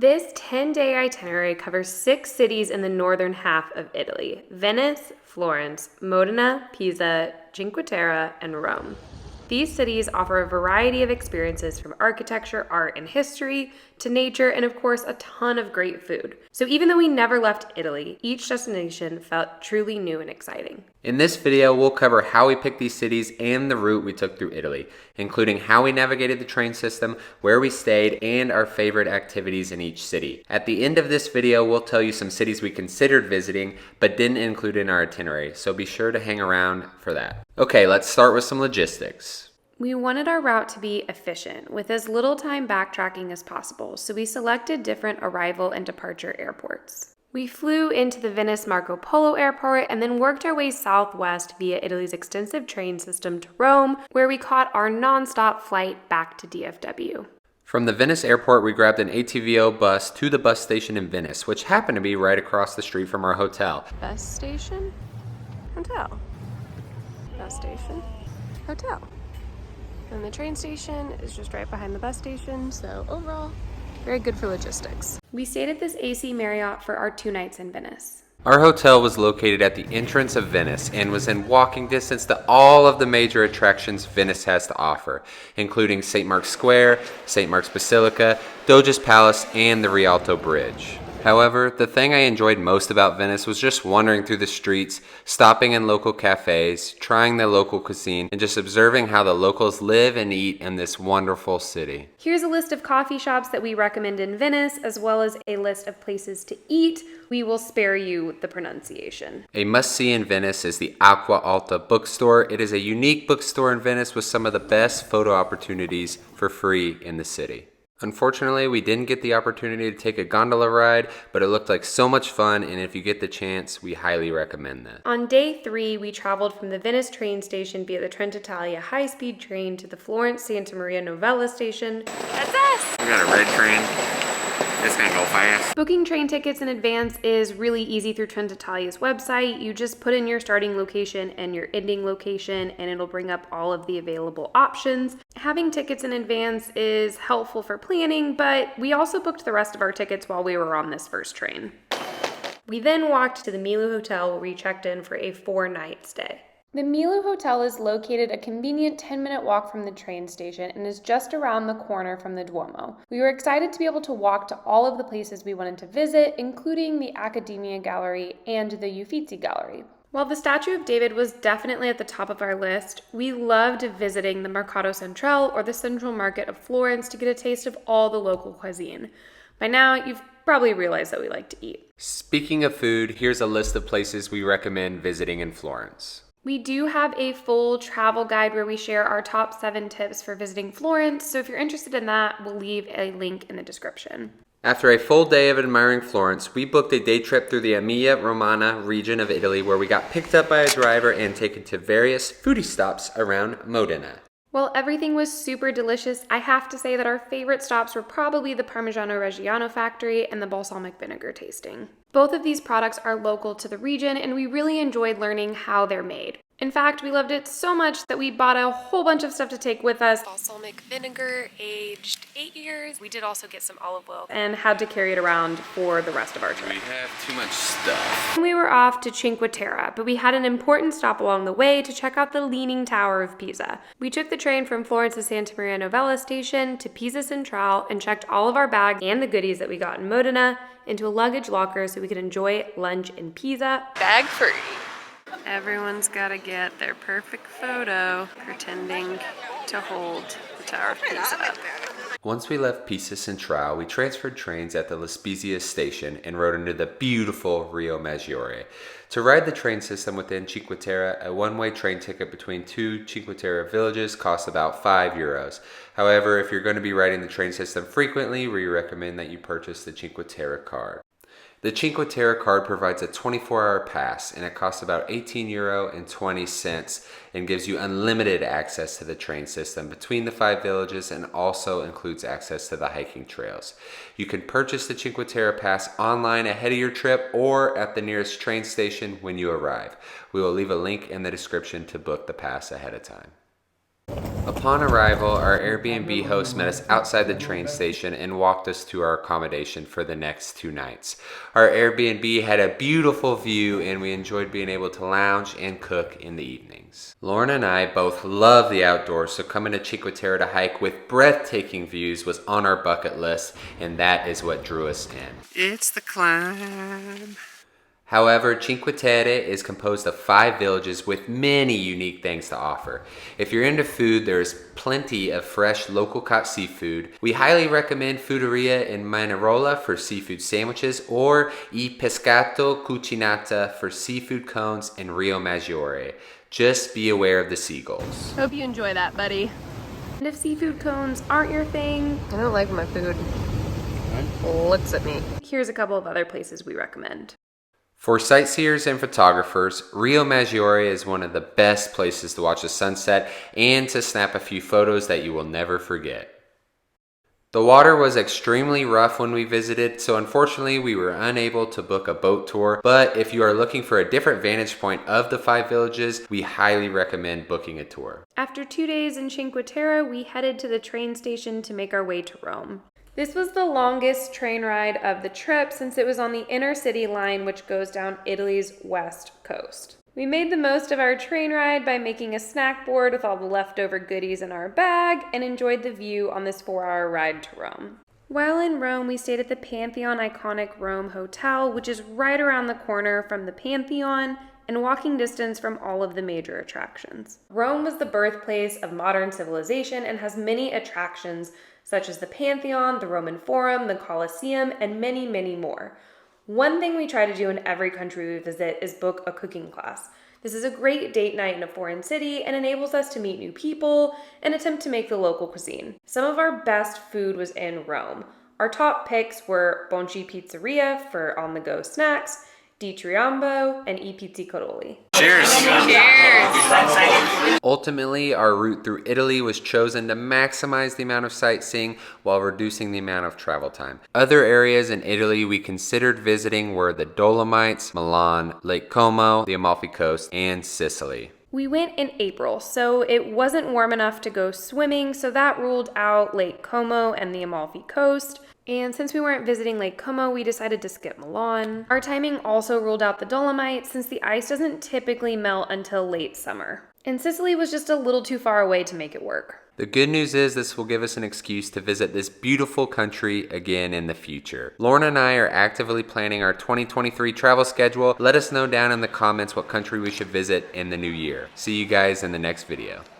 This 10-day itinerary covers 6 cities in the northern half of Italy: Venice, Florence, Modena, Pisa, Cinque Terre, and Rome. These cities offer a variety of experiences from architecture, art, and history to nature, and of course, a ton of great food. So even though we never left Italy, each destination felt truly new and exciting. In this video, we'll cover how we picked these cities and the route we took through Italy, including how we navigated the train system, where we stayed, and our favorite activities in each city. At the end of this video, we'll tell you some cities we considered visiting, but didn't include in our itinerary, so be sure to hang around for that. Okay, let's start with some logistics. We wanted our route to be efficient, with as little time backtracking as possible, so we selected different arrival and departure airports. We flew into the Venice Marco Polo Airport and then worked our way southwest via Italy's extensive train system to Rome, where we caught our non-stop flight back to DFW. From the Venice airport, we grabbed an ATVO bus to the bus station in Venice, which happened to be right across the street from our hotel. Bus station? Hotel. Bus station? Hotel. And the train station is just right behind the bus station, so overall, very good for logistics. We stayed at this AC Marriott for our 2 nights in Venice. Our hotel was located at the entrance of Venice and was in walking distance to all of the major attractions Venice has to offer, including St. Mark's Square, St. Mark's Basilica, Doge's Palace, and the Rialto Bridge. However, the thing I enjoyed most about Venice was just wandering through the streets, stopping in local cafes, trying the local cuisine, and just observing how the locals live and eat in this wonderful city. Here's a list of coffee shops that we recommend in Venice, as well as a list of places to eat. We will spare you the pronunciation. A must-see in Venice is the Acqua Alta bookstore. It is a unique bookstore in Venice with some of the best photo opportunities for free in the city. Unfortunately, we didn't get the opportunity to take a gondola ride, but it looked like so much fun, and if you get the chance, we highly recommend that. On day 3, we traveled from the Venice train station via the Trenitalia high-speed train to the Florence Santa Maria Novella station. That's us! We got a red train. It's gonna go fast. Booking train tickets in advance is really easy through Trenitalia's website. You just put in your starting location and your ending location, and it'll bring up all of the available options. Having tickets in advance is helpful for planning, but we also booked the rest of our tickets while we were on this first train. We then walked to the Milu Hotel, where we checked in for a 4-night stay. The Milu Hotel is located a convenient 10-minute walk from the train station and is just around the corner from the Duomo. We were excited to be able to walk to all of the places we wanted to visit, including the Accademia Gallery and the Uffizi Gallery. While the Statue of David was definitely at the top of our list, we loved visiting the Mercato Centrale, or the Central Market of Florence, to get a taste of all the local cuisine. By now, you've probably realized that we like to eat. Speaking of food, here's a list of places we recommend visiting in Florence. We do have a full travel guide where we share our top 7 tips for visiting Florence, so if you're interested in that, we'll leave a link in the description. After a full day of admiring Florence, we booked a day trip through the Emilia Romagna region of Italy, where we got picked up by a driver and taken to various foodie stops around Modena. While everything was super delicious, I have to say that our favorite stops were probably the Parmigiano Reggiano factory and the balsamic vinegar tasting. Both of these products are local to the region, and we really enjoyed learning how they're made. In fact, we loved it so much that we bought a whole bunch of stuff to take with us. Balsamic vinegar, aged 8 years. We did also get some olive oil and had to carry it around for the rest of our trip. We have too much stuff. We were off to Cinque Terre, but we had an important stop along the way to check out the Leaning Tower of Pisa. We took the train from Florence to Santa Maria Novella station to Pisa Centrale and checked all of our bags and the goodies that we got in Modena into a luggage locker so we could enjoy lunch in Pisa. Bag free. Everyone's got to get their perfect photo pretending to hold the Tower of Pisa. Once we left Pisa Centrale, we transferred trains at the La Spezia station and rode into the beautiful Rio Maggiore. To ride the train system within Cinque Terre, a one-way train ticket between 2 Cinque Terre villages costs about €5. However, if you're going to be riding the train system frequently, we recommend that you purchase the Cinque Terre card. The Cinque Terre card provides a 24-hour pass, and it costs about €18.20 and gives you unlimited access to the train system between the 5 villages and also includes access to the hiking trails. You can purchase the Cinque Terre pass online ahead of your trip or at the nearest train station when you arrive. We will leave a link in the description to book the pass ahead of time. Upon arrival, our Airbnb host met us outside the train station and walked us to our accommodation for the next 2 nights. Our Airbnb had a beautiful view and we enjoyed being able to lounge and cook in the evenings. Lauren and I both love the outdoors, so coming to Cinque Terre to hike with breathtaking views was on our bucket list, and that is what drew us in. It's the climb. However, Cinque Terre is composed of 5 villages with many unique things to offer. If you're into food, there's plenty of fresh, local caught seafood. We highly recommend Foodieria in Manarola for seafood sandwiches, or I Pescato Cucinata for seafood cones in Rio Maggiore. Just be aware of the seagulls. Hope you enjoy that, buddy. And if seafood cones aren't your thing, I don't like my food. Looks at me. here's a couple of other places we recommend. For sightseers and photographers, Rio Maggiore is one of the best places to watch the sunset and to snap a few photos that you will never forget. The water was extremely rough when we visited, so unfortunately we were unable to book a boat tour, but if you are looking for a different vantage point of the 5 villages, we highly recommend booking a tour. After 2 days in Cinque Terre, we headed to the train station to make our way to Rome. This was the longest train ride of the trip since it was on the inner city line, which goes down Italy's west coast. We made the most of our train ride by making a snack board with all the leftover goodies in our bag and enjoyed the view on this 4-hour ride to Rome. While in Rome, we stayed at the Pantheon Iconic Rome Hotel, which is right around the corner from the Pantheon and walking distance from all of the major attractions. Rome was the birthplace of modern civilization and has many attractions such as the Pantheon, the Roman Forum, the Colosseum, and many, many more. One thing we try to do in every country we visit is book a cooking class. This is a great date night in a foreign city and enables us to meet new people and attempt to make the local cuisine. Some of our best food was in Rome. Our top picks were Bonci Pizzeria for on-the-go snacks, Di Triambo, and I Pizzicaroli. Cheers! Cheers! Ultimately, our route through Italy was chosen to maximize the amount of sightseeing while reducing the amount of travel time. Other areas in Italy we considered visiting were the Dolomites, Milan, Lake Como, the Amalfi Coast, and Sicily. We went in April, so it wasn't warm enough to go swimming, so that ruled out Lake Como and the Amalfi Coast. And since we weren't visiting Lake Como, we decided to skip Milan. Our timing also ruled out the Dolomites since the ice doesn't typically melt until late summer. And Sicily was just a little too far away to make it work. The good news is this will give us an excuse to visit this beautiful country again in the future. Lauren and I are actively planning our 2023 travel schedule. Let us know down in the comments what country we should visit in the new year. See you guys in the next video.